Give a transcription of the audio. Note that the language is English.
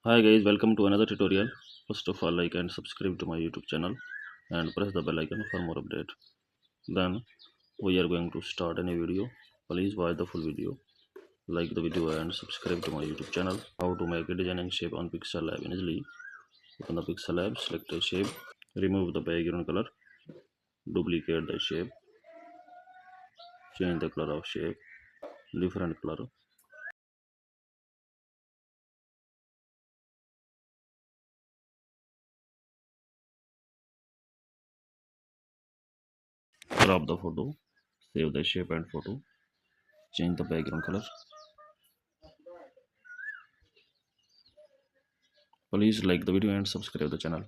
Hi guys, welcome to another tutorial. First of all, like and subscribe to my YouTube channel and press the bell icon for more update. Then we are going to start a new video. Please watch the full video. Like the video and subscribe to my YouTube channel. How to make a designing shape on Pixel Lab easily. Open the Pixel Lab, select a shape, remove the background color, duplicate the shape, change the color of shape, different color, crop the photo, save the shape and photo, change the background color. Please like the video and subscribe the channel.